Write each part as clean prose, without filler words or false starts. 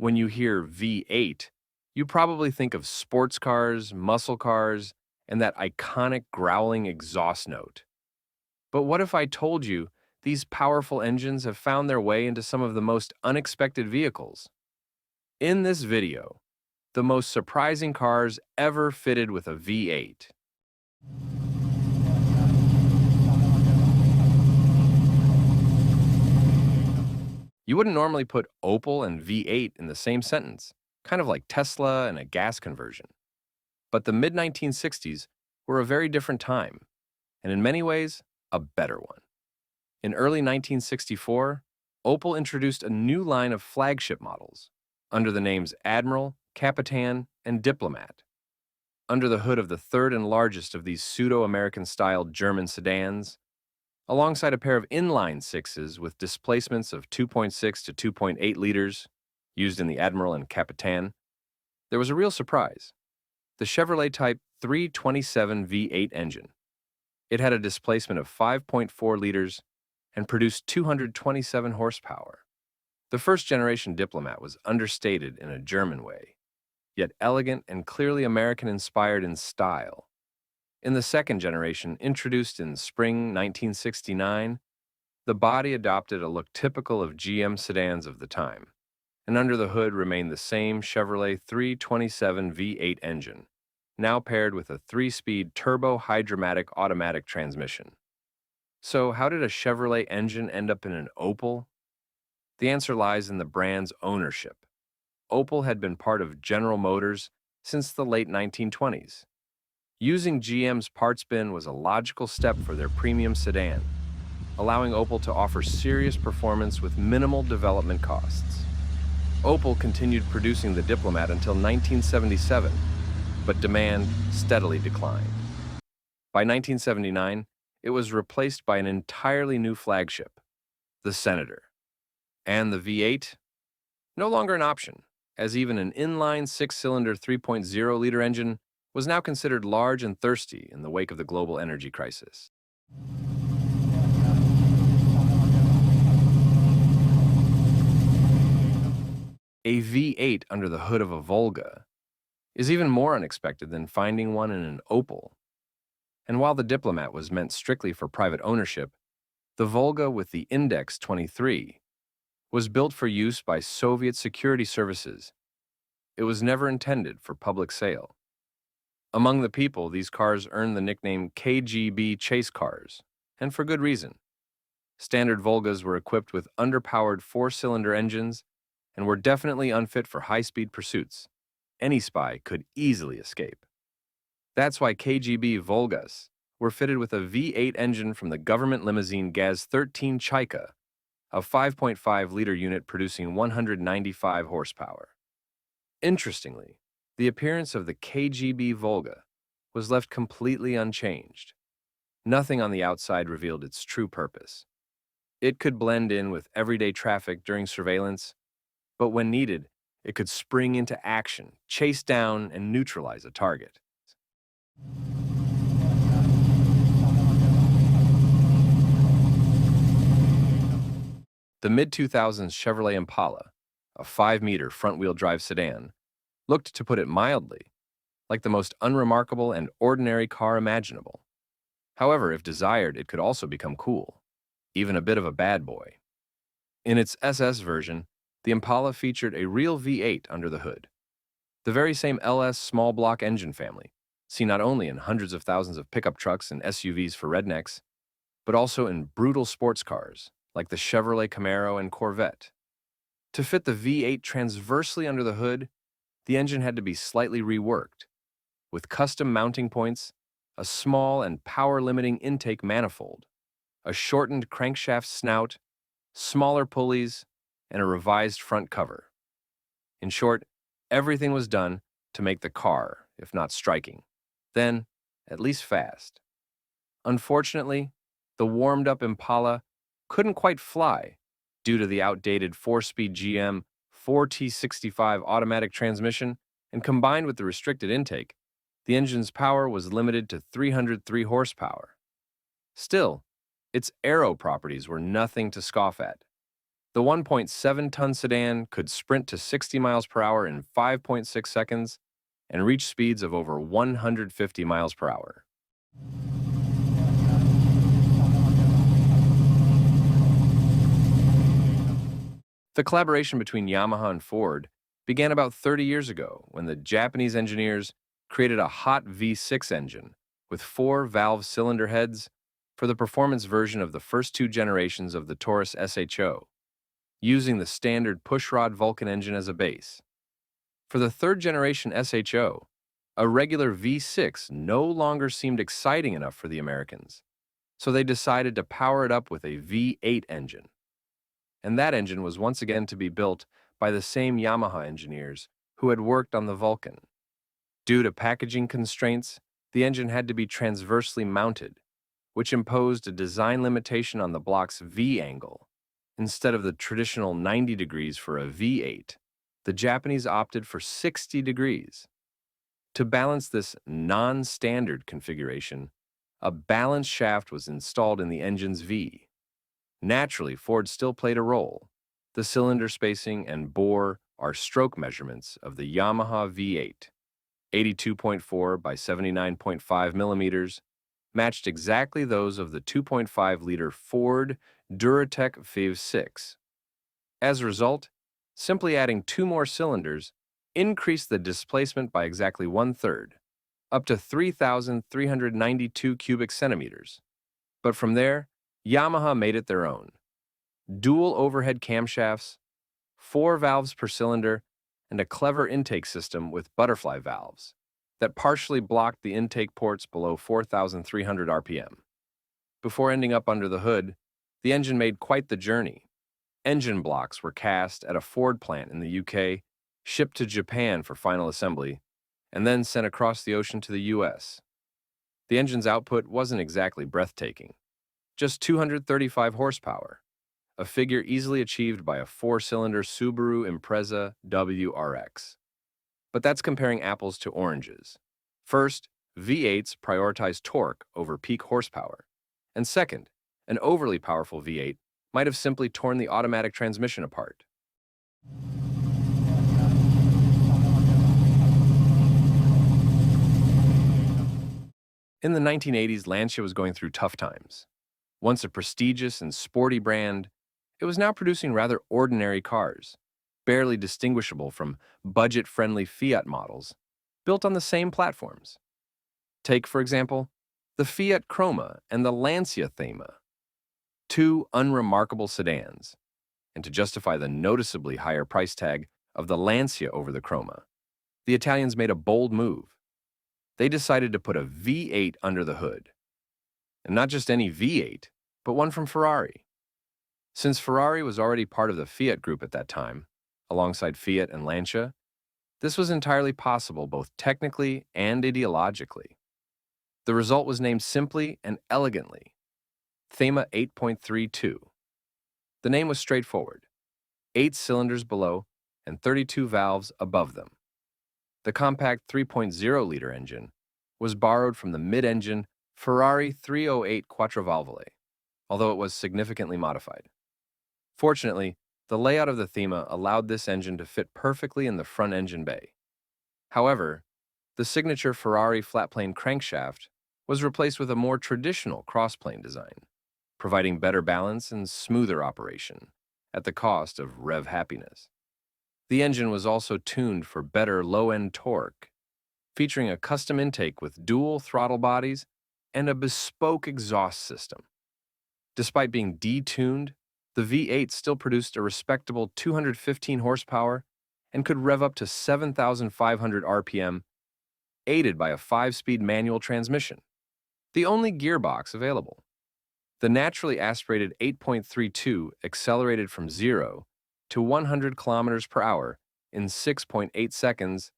When you hear V8, you probably think of sports cars, muscle cars, and that iconic growling exhaust note. But what if I told you these powerful engines have found their way into some of the most unexpected vehicles? In this video, the most surprising cars ever fitted with a V8. You wouldn't normally put Opel and V8 in the same sentence, kind of like Tesla and a gas conversion. But the mid 1960s were a very different time, and in many ways, a better one. In early 1964, Opel introduced a new line of flagship models under the names Admiral, Capitan, and Diplomat. Under the hood of the third and largest of these pseudo-American styled German sedans, alongside a pair of inline sixes with displacements of 2.6 to 2.8 liters used in the Admiral and Capitan, there was a real surprise: the Chevrolet Type 327 V8 engine. It had a displacement of 5.4 liters and produced 227 horsepower. The first generation Diplomat was understated in a German way, yet elegant and clearly American-inspired in style. In the second generation, introduced in spring 1969, the body adopted a look typical of GM sedans of the time, and under the hood remained the same Chevrolet 327 V8 engine, now paired with a 3-speed turbo-hydromatic automatic transmission. So how did a Chevrolet engine end up in an Opel? The answer lies in the brand's ownership. Opel had been part of General Motors since the late 1920s. Using GM's parts bin was a logical step for their premium sedan, allowing Opel to offer serious performance with minimal development costs. Opel continued producing the Diplomat until 1977, but demand steadily declined. By 1979, it was replaced by an entirely new flagship, the Senator. And the V8? No longer an option, as even an inline six-cylinder 3.0-liter engine was now considered large and thirsty in the wake of the global energy crisis. A V8 under the hood of a Volga is even more unexpected than finding one in an Opel. And while the Diplomat was meant strictly for private ownership, the Volga with the Index 23 was built for use by Soviet security services. It was never intended for public sale. Among the people, these cars earned the nickname KGB chase cars, and for good reason. Standard Volgas were equipped with underpowered four-cylinder engines and were definitely unfit for high-speed pursuits. Any spy could easily escape. That's why KGB Vulgas were fitted with a V8 engine from the government limousine Gaz-13 Chaika, a 5.5-liter unit producing 195 horsepower. Interestingly, the appearance of the KGB Volga was left completely unchanged. Nothing on the outside revealed its true purpose. It could blend in with everyday traffic during surveillance, but when needed, it could spring into action, chase down, and neutralize a target. The mid-2000s Chevrolet Impala, a 5-meter front-wheel drive sedan, looked, to put it mildly, like the most unremarkable and ordinary car imaginable. However, if desired, it could also become cool, even a bit of a bad boy. In its SS version, the Impala featured a real V8 under the hood, the very same LS small block engine family, seen not only in hundreds of thousands of pickup trucks and SUVs for rednecks, but also in brutal sports cars like the Chevrolet Camaro and Corvette. To fit the V8 transversely under the hood, the engine had to be slightly reworked, with custom mounting points, a small and power-limiting intake manifold, a shortened crankshaft snout, smaller pulleys, and a revised front cover. In short, everything was done to make the car, if not striking, then at least fast. Unfortunately, the warmed-up Impala couldn't quite fly due to the outdated 4-speed GM 4T65 automatic transmission, and combined with the restricted intake, the engine's power was limited to 303 horsepower. Still, its aero properties were nothing to scoff at. The 1.7-ton sedan could sprint to 60 miles per hour in 5.6 seconds and reach speeds of over 150 miles per hour. The collaboration between Yamaha and Ford began about 30 years ago when the Japanese engineers created a hot V6 engine with four valve cylinder heads for the performance version of the first two generations of the Taurus SHO, using the standard pushrod Vulcan engine as a base. For the third generation SHO, a regular V6 no longer seemed exciting enough for the Americans, so they decided to power it up with a V8 engine. And that engine was once again to be built by the same Yamaha engineers who had worked on the Vulcan. Due to packaging constraints, the engine had to be transversely mounted, which imposed a design limitation on the block's V angle. Instead of the traditional 90 degrees for a V8, the Japanese opted for 60 degrees. To balance this non-standard configuration, a balance shaft was installed in the engine's V. Naturally, Ford still played a role. The cylinder spacing and bore are stroke measurements of the Yamaha V8. 82.4 by 79.5 millimeters, matched exactly those of the 2.5-liter Ford Duratec FIV6. As a result, simply adding two more cylinders increased the displacement by exactly one-third, up to 3,392 cubic centimeters. But from there, Yamaha made it their own. Dual overhead camshafts, four valves per cylinder, and a clever intake system with butterfly valves that partially blocked the intake ports below 4,300 RPM. Before ending up under the hood, the engine made quite the journey. Engine blocks were cast at a Ford plant in the UK, shipped to Japan for final assembly, and then sent across the ocean to the US. The engine's output wasn't exactly breathtaking, just 235 horsepower, a figure easily achieved by a four-cylinder Subaru Impreza WRX. But that's comparing apples to oranges. First, V8s prioritize torque over peak horsepower. And second, an overly powerful V8 might have simply torn the automatic transmission apart. In the 1980s, Lancia was going through tough times. Once a prestigious and sporty brand, it was now producing rather ordinary cars, barely distinguishable from budget-friendly Fiat models, built on the same platforms. Take, for example, the Fiat Croma and the Lancia Thema, two unremarkable sedans. And to justify the noticeably higher price tag of the Lancia over the Croma, the Italians made a bold move. They decided to put a V8 under the hood. And not just any V8, but one from Ferrari. Since Ferrari was already part of the Fiat group at that time, alongside Fiat and Lancia, this was entirely possible both technically and ideologically. The result was named simply and elegantly Thema 8.32. The name was straightforward: 8 cylinders below and 32 valves above them. The compact 3.0-liter engine was borrowed from the mid-engine Ferrari 308 Quattrovalvole, although it was significantly modified. Fortunately, the layout of the Thema allowed this engine to fit perfectly in the front engine bay. However, the signature Ferrari flat-plane crankshaft was replaced with a more traditional cross-plane design, providing better balance and smoother operation at the cost of rev happiness. The engine was also tuned for better low-end torque, featuring a custom intake with dual throttle bodies and a bespoke exhaust system. Despite being detuned, the V8 still produced a respectable 215 horsepower and could rev up to 7,500 RPM, aided by a 5-speed manual transmission, the only gearbox available. The naturally aspirated 8.32 accelerated from 0 to 100 kilometers per hour in 6.8 seconds,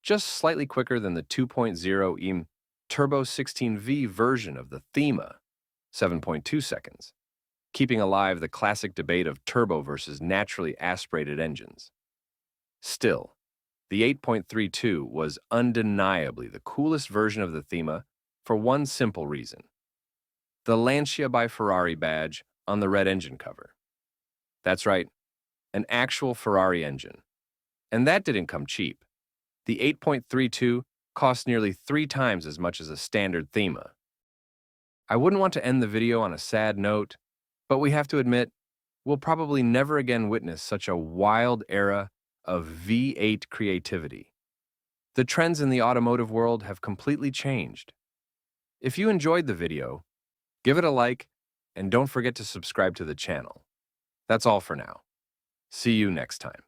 just slightly quicker than the 2.0 EM Turbo 16V version of the Thema, 7.2 seconds, keeping alive the classic debate of turbo versus naturally aspirated engines. Still, the 8.32 was undeniably the coolest version of the Thema for one simple reason: the Lancia by Ferrari badge on the red engine cover. That's right, an actual Ferrari engine. And that didn't come cheap. The 8.32 cost nearly 3 times as much as a standard Thema. I wouldn't want to end the video on a sad note, but we have to admit, we'll probably never again witness such a wild era of V8 creativity. The trends in the automotive world have completely changed. If you enjoyed the video, give it a like and don't forget to subscribe to the channel. That's all for now. See you next time.